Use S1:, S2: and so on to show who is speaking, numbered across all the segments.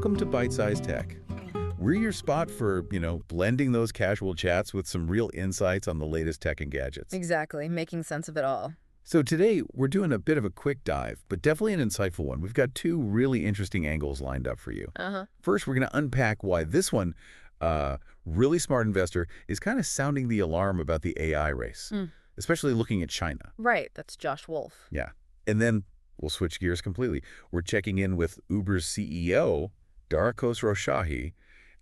S1: Welcome to Byte-Sized Tech. We're your spot for, blending those casual chats with some real insights on the latest tech and gadgets.
S2: Exactly, making sense of it all.
S1: So today, we're doing a bit of a quick dive, but definitely an insightful one. We've got two really interesting angles lined up for you. First, we're going to unpack why this one, really smart investor, is kind of sounding the alarm about the AI race, especially looking at China.
S2: Right, that's Josh Wolf.
S1: Yeah. And then we'll switch gears completely. We're checking in with Uber's CEO, Dara Khosrowshahi,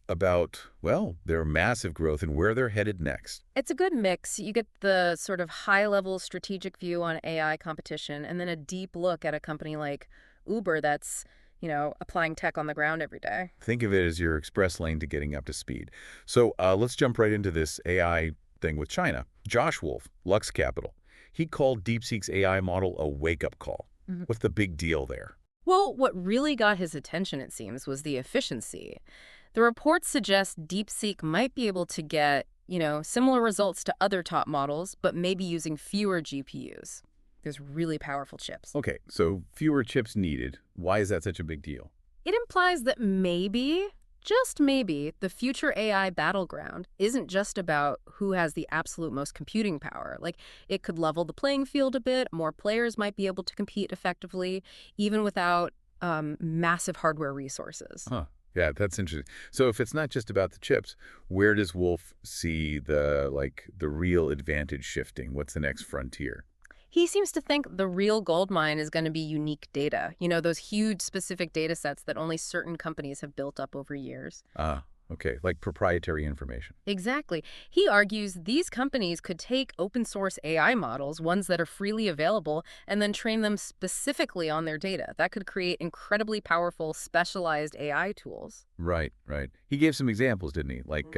S1: about, well, their massive growth and where they're headed next.
S2: It's a good mix. You get the sort of high-level strategic view on AI competition and then a deep look at a company like Uber that's, applying tech on the ground every day.
S1: Think of it as your express lane to getting up to speed. So let's jump right into this AI thing with China. Josh Wolf, Lux Capital, he called DeepSeek's AI model a wake-up call. What's the big deal there?
S2: Well, what really got his attention, it seems, was the efficiency. The reports suggest DeepSeek might be able to get, similar results to other top models, but maybe using fewer GPUs. There's really powerful chips.
S1: Okay, so fewer chips needed. Why is that such a big deal?
S2: It implies that maybe, just maybe, the future AI battleground isn't just about who has the absolute most computing power. Like, it could level the playing field a bit. More players might be able to compete effectively, even without massive hardware resources.
S1: Huh. Yeah, that's interesting. So if it's not just about the chips, where does Wolf see the real advantage shifting? What's the next frontier?
S2: He seems to think the real goldmine is going to be unique data. Those huge specific data sets that only certain companies have built up over years.
S1: Ah, okay, like proprietary information.
S2: Exactly. He argues these companies could take open source AI models, ones that are freely available, and then train them specifically on their data. That could create incredibly powerful, specialized AI tools.
S1: Right, right. He gave some examples, didn't he? Like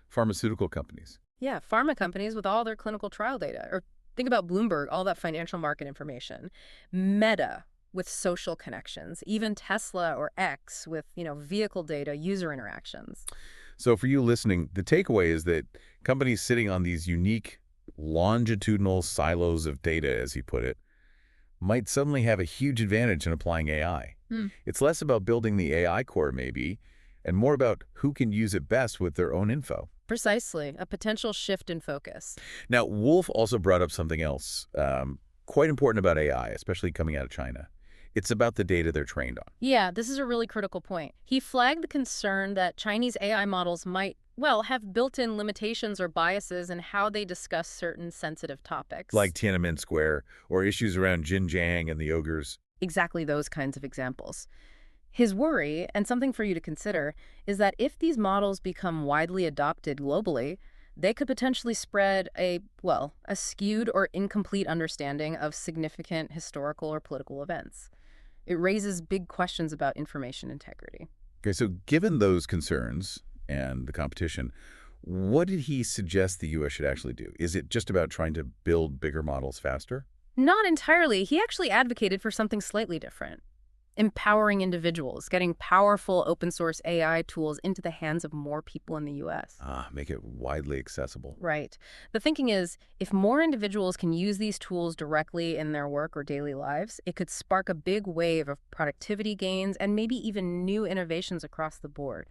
S1: pharmaceutical companies.
S2: Yeah, pharma companies with all their clinical trial data. Or think about Bloomberg, all that financial market information. Meta with social connections, even Tesla or X with, vehicle data, user interactions.
S1: So for you listening, the takeaway is that companies sitting on these unique longitudinal silos of data, as he put it, might suddenly have a huge advantage in applying AI. It's less about building the AI core, maybe, and more about who can use it best with their own info.
S2: Precisely, a potential shift in focus.
S1: Now, Wolf also brought up something else quite important about AI, especially coming out of China. It's about the data they're trained on.
S2: Yeah, this is a really critical point. He flagged the concern that Chinese AI models might, have built-in limitations or biases in how they discuss certain sensitive topics.
S1: Like Tiananmen Square, or issues around Xinjiang and the ogres.
S2: Exactly those kinds of examples. His worry, and something for you to consider, is that if these models become widely adopted globally, they could potentially spread a skewed or incomplete understanding of significant historical or political events. It raises big questions about information integrity.
S1: Okay, so given those concerns and the competition, what did he suggest the U.S. should actually do? Is it just about trying to build bigger models faster?
S2: Not entirely. He actually advocated for something slightly different. Empowering individuals, getting powerful open source AI tools into the hands of more people in the U.S.
S1: Make it widely accessible.
S2: Right. The thinking is, if more individuals can use these tools directly in their work or daily lives, it could spark a big wave of productivity gains and maybe even new innovations across the board.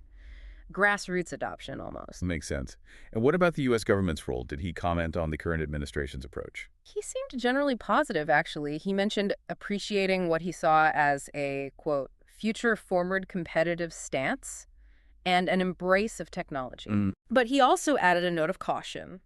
S2: Grassroots adoption, almost.
S1: Makes sense. And what about the U.S. government's role? Did he comment on the current administration's approach?
S2: He seemed generally positive, actually. He mentioned appreciating what he saw as a, quote, future-forward competitive stance and an embrace of technology. But he also added a note of caution.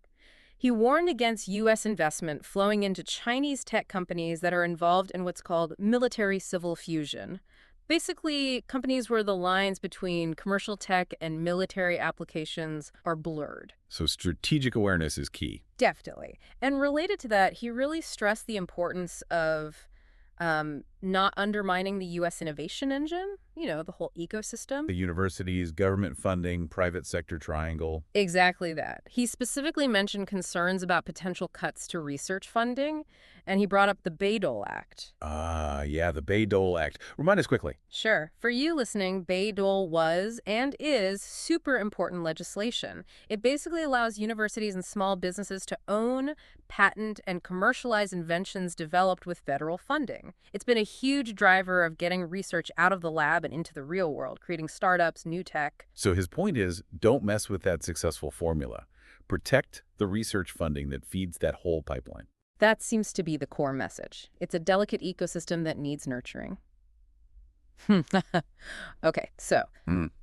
S2: He warned against U.S. investment flowing into Chinese tech companies that are involved in what's called military-civil fusion. Basically, companies where the lines between commercial tech and military applications are blurred.
S1: So strategic awareness is key.
S2: Definitely. And related to that, he really stressed the importance of not undermining the U.S. innovation engine, the whole ecosystem.
S1: The universities, government funding, private sector triangle.
S2: Exactly that. He specifically mentioned concerns about potential cuts to research funding, and he brought up the Bayh-Dole Act.
S1: Yeah, the Bayh-Dole Act. Remind us quickly.
S2: Sure. For you listening, Bayh-Dole was and is super important legislation. It basically allows universities and small businesses to own, patent, and commercialize inventions developed with federal funding. It's been a huge driver of getting research out of the lab and into the real world, creating startups, new tech.
S1: So his point is, don't mess with that successful formula. Protect the research funding that feeds that whole pipeline.
S2: That seems to be the core message. It's a delicate ecosystem that needs nurturing. Okay, so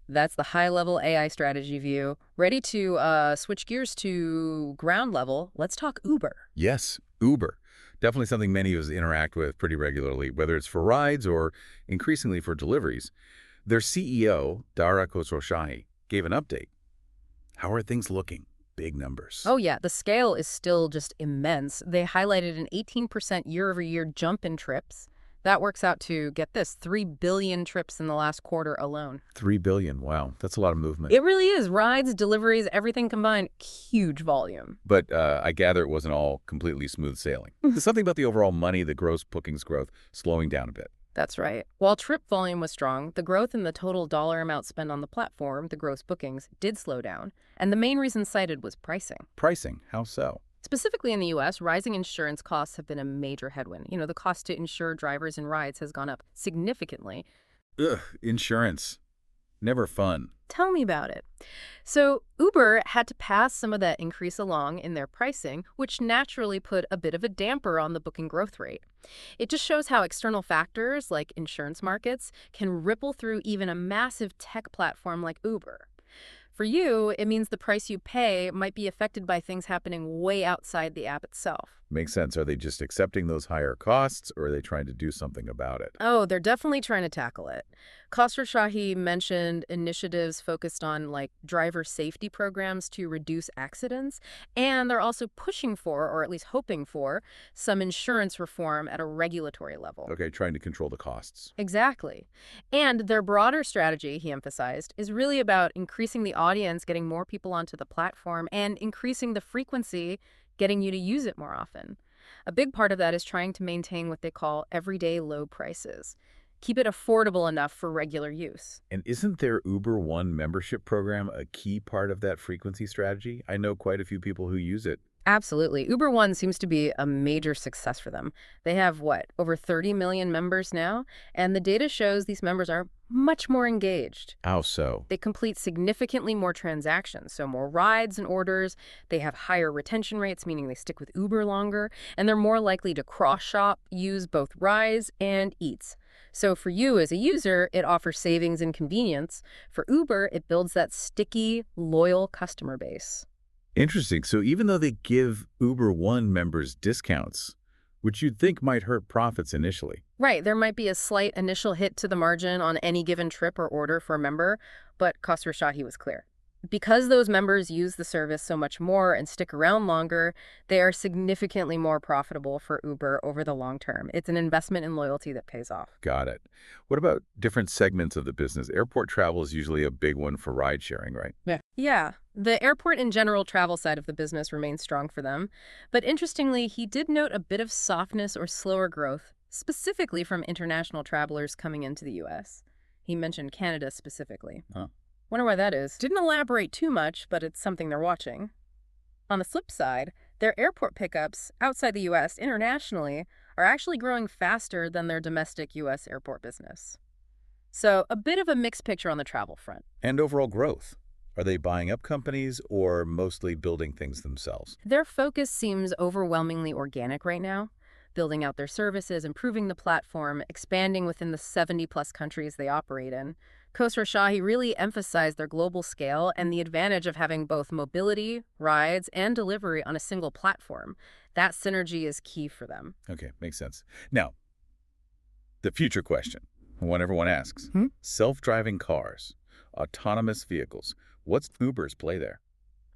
S2: that's the high-level AI strategy view. Ready to switch gears to ground level. Let's talk Uber.
S1: Yes, Uber. Definitely something many of us interact with pretty regularly, whether it's for rides or increasingly for deliveries. Their CEO, Dara Khosrowshahi, gave an update. How are things looking? Big numbers.
S2: Oh yeah, the scale is still just immense. They highlighted an 18% year-over-year jump in trips. That works out to, get this, 3 billion trips in the last quarter alone.
S1: 3 billion. Wow, that's a lot of movement.
S2: It really is. Rides, deliveries, everything combined, huge volume.
S1: But I gather it wasn't all completely smooth sailing. There's something about the overall money, the gross bookings growth, slowing down a bit.
S2: That's right. While trip volume was strong, the growth in the total dollar amount spent on the platform, the gross bookings, did slow down. And the main reason cited was pricing.
S1: Pricing? How so?
S2: Specifically in the U.S., rising insurance costs have been a major headwind. You know, the cost to insure drivers and rides has gone up significantly.
S1: Ugh, insurance. Never fun.
S2: Tell me about it. So Uber had to pass some of that increase along in their pricing, which naturally put a bit of a damper on the booking growth rate. It just shows how external factors like insurance markets can ripple through even a massive tech platform like Uber. For you, it means the price you pay might be affected by things happening way outside the app itself.
S1: Makes sense. Are they just accepting those higher costs, or are they trying to do something about it?
S2: Oh, they're definitely trying to tackle it. Khosrowshahi mentioned initiatives focused on driver safety programs to reduce accidents, and they're also pushing for, or at least hoping for, some insurance reform at a regulatory level.
S1: Okay, trying to control the costs.
S2: Exactly. And their broader strategy, he emphasized, is really about increasing the audience, getting more people onto the platform, and increasing the frequency, getting you to use it more often. A big part of that is trying to maintain what they call everyday low prices. Keep it affordable enough for regular use.
S1: And isn't their Uber One membership program a key part of that frequency strategy? I know quite a few people who use it.
S2: Absolutely. Uber One seems to be a major success for them. They have, over 30 million members now? And the data shows these members are much more engaged.
S1: How so?
S2: They complete significantly more transactions, so more rides and orders. They have higher retention rates, meaning they stick with Uber longer. And they're more likely to cross-shop, use both rides and Eats. So for you as a user, it offers savings and convenience. For Uber, it builds that sticky, loyal customer base.
S1: Interesting. So even though they give Uber One members discounts, which you'd think might hurt profits initially.
S2: Right. There might be a slight initial hit to the margin on any given trip or order for a member, but Khosrowshahi was clear. Because those members use the service so much more and stick around longer, they are significantly more profitable for Uber over the long term. It's an investment in loyalty that pays off.
S1: Got it. What about different segments of the business? Airport travel is usually a big one for ride sharing, right?
S2: Yeah. The airport and general travel side of the business remains strong for them. But interestingly, he did note a bit of softness or slower growth, specifically from international travelers coming into the U.S. He mentioned Canada specifically.
S1: Huh.
S2: Wonder why that is. Didn't elaborate too much, but it's something they're watching. On the flip side, their airport pickups outside the U.S. internationally are actually growing faster than their domestic U.S. airport business. So a bit of a mixed picture on the travel front.
S1: And overall growth. Are they buying up companies or mostly building things themselves?
S2: Their focus seems overwhelmingly organic right now, building out their services, improving the platform, expanding within the 70-plus countries they operate in. Khosrowshahi really emphasized their global scale and the advantage of having both mobility, rides, and delivery on a single platform. That synergy is key for them.
S1: Okay, makes sense. Now, the future question, one everyone asks. Self-driving cars, autonomous vehicles. What's Uber's play there?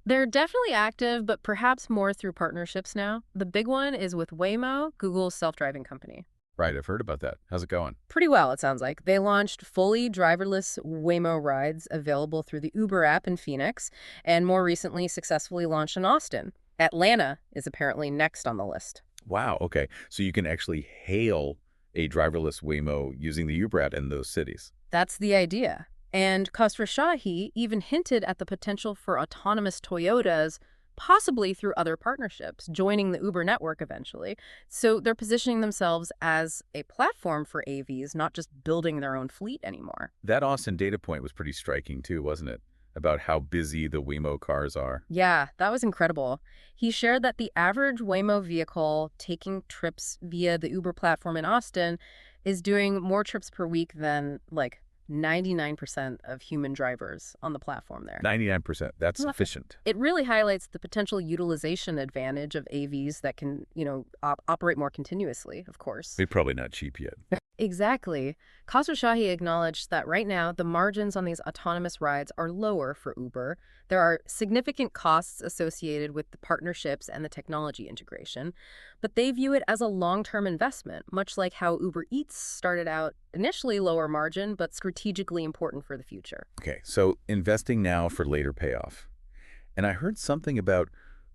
S2: They're definitely active, but perhaps more through partnerships now. The big one is with Waymo, Google's self-driving company.
S1: Right, I've heard about that. How's it going?
S2: Pretty well, it sounds like. They launched fully driverless Waymo rides available through the Uber app in Phoenix, and more recently successfully launched in Austin. Atlanta is apparently next on the list.
S1: Wow, okay. So you can actually hail a driverless Waymo using the Uber app in those cities.
S2: That's the idea. And Khosrowshahi even hinted at the potential for autonomous Toyotas possibly through other partnerships, joining the Uber network eventually. So they're positioning themselves as a platform for AVs, not just building their own fleet anymore.
S1: That Austin data point was pretty striking too, wasn't it? About how busy the Waymo cars are.
S2: Yeah, that was incredible. He shared that the average Waymo vehicle taking trips via the Uber platform in Austin is doing more trips per week than, like, 99% of human drivers on the platform there.
S1: 99%. That's
S2: Well,
S1: sufficient.
S2: it really highlights the potential utilization advantage of AVs that can, operate more continuously, of course.
S1: They're probably not cheap yet.
S2: Exactly. Khosrowshahi acknowledged that right now the margins on these autonomous rides are lower for Uber. There are significant costs associated with the partnerships and the technology integration, but they view it as a long-term investment, much like how Uber Eats started out initially lower margin, but strategically important for the future.
S1: Okay, so investing now for later payoff. And I heard something about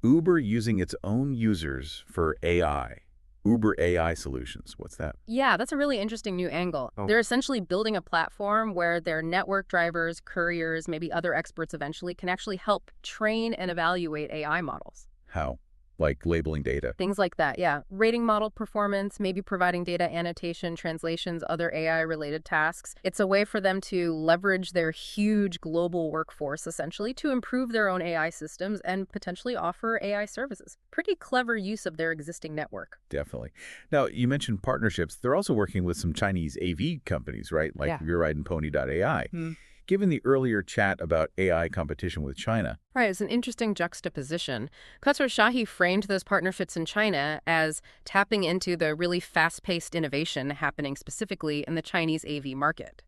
S1: Uber using its own users for AI. Uber AI solutions. What's that?
S2: Yeah, that's a really interesting new angle.
S1: Oh.
S2: They're essentially building a platform where their network drivers, couriers, maybe other experts eventually can actually help train and evaluate AI models.
S1: How? Like labeling data.
S2: Things like that, yeah. Rating model performance, maybe providing data annotation, translations, other AI-related tasks. It's a way for them to leverage their huge global workforce, essentially, to improve their own AI systems and potentially offer AI services. Pretty clever use of their existing network.
S1: Definitely. Now, you mentioned partnerships. They're also working with some Chinese AV companies, right? Like
S2: Yeah.
S1: Euride and Pony.ai. Given the earlier chat about AI competition with China.
S2: Right, it's an interesting juxtaposition. Khosrowshahi framed those partnerships in China as tapping into the really fast-paced innovation happening specifically in the Chinese AV market.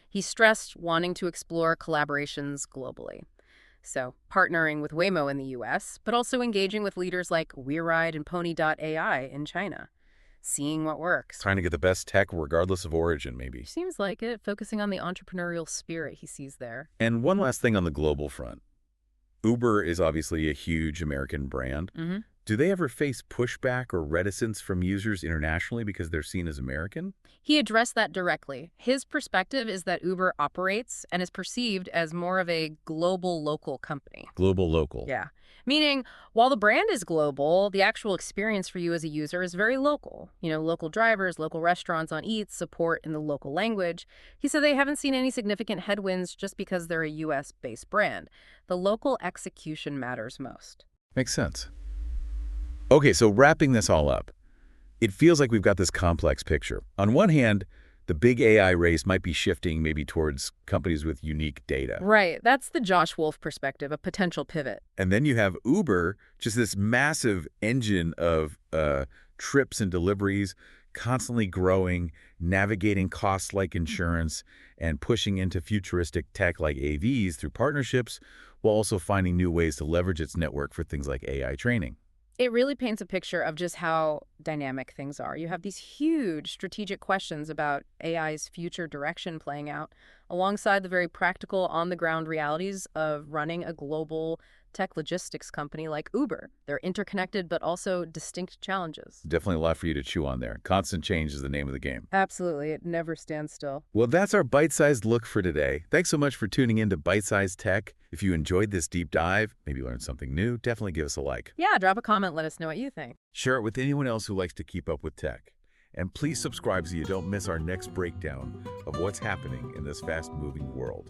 S2: He stressed wanting to explore collaborations globally. So, partnering with Waymo in the US, but also engaging with leaders like WeRide and Pony.ai in China. Seeing what works.
S1: Trying to get the best tech regardless of origin, maybe.
S2: Seems like it, focusing on the entrepreneurial spirit he sees there.
S1: And one last thing on the global front. Uber is obviously a huge American brand.
S2: Mm-hmm.
S1: Do they ever face pushback or reticence from users internationally because they're seen as American?
S2: He addressed that directly. His perspective is that Uber operates and is perceived as more of a global local company.
S1: Global local.
S2: Yeah. Meaning, while the brand is global, the actual experience for you as a user is very local. Local drivers, local restaurants on Eats, support in the local language. He said they haven't seen any significant headwinds just because they're a US-based brand. The local execution matters most.
S1: Makes sense. Okay, so wrapping this all up, it feels like we've got this complex picture. On one hand, the big AI race might be shifting maybe towards companies with unique data.
S2: Right. That's the Josh Wolf perspective, a potential pivot.
S1: And then you have Uber, just this massive engine of trips and deliveries, constantly growing, navigating costs like insurance, and pushing into futuristic tech like AVs through partnerships, while also finding new ways to leverage its network for things like AI training.
S2: It really paints a picture of just how dynamic things are. You have these huge strategic questions about AI's future direction playing out, alongside the very practical, on-the-ground realities of running a global tech logistics company like Uber. They're interconnected, but also distinct challenges.
S1: Definitely a lot for you to chew on there. Constant change is the name of the game.
S2: Absolutely. It never stands still.
S1: Well, that's our bite-sized look for today. Thanks so much for tuning in to Bite-Sized Tech. If you enjoyed this deep dive, maybe learned something new, definitely give us a like.
S2: Yeah, drop a comment. Let us know what you think.
S1: Share it with anyone else who likes to keep up with tech. And please subscribe so you don't miss our next breakdown of what's happening in this fast-moving world.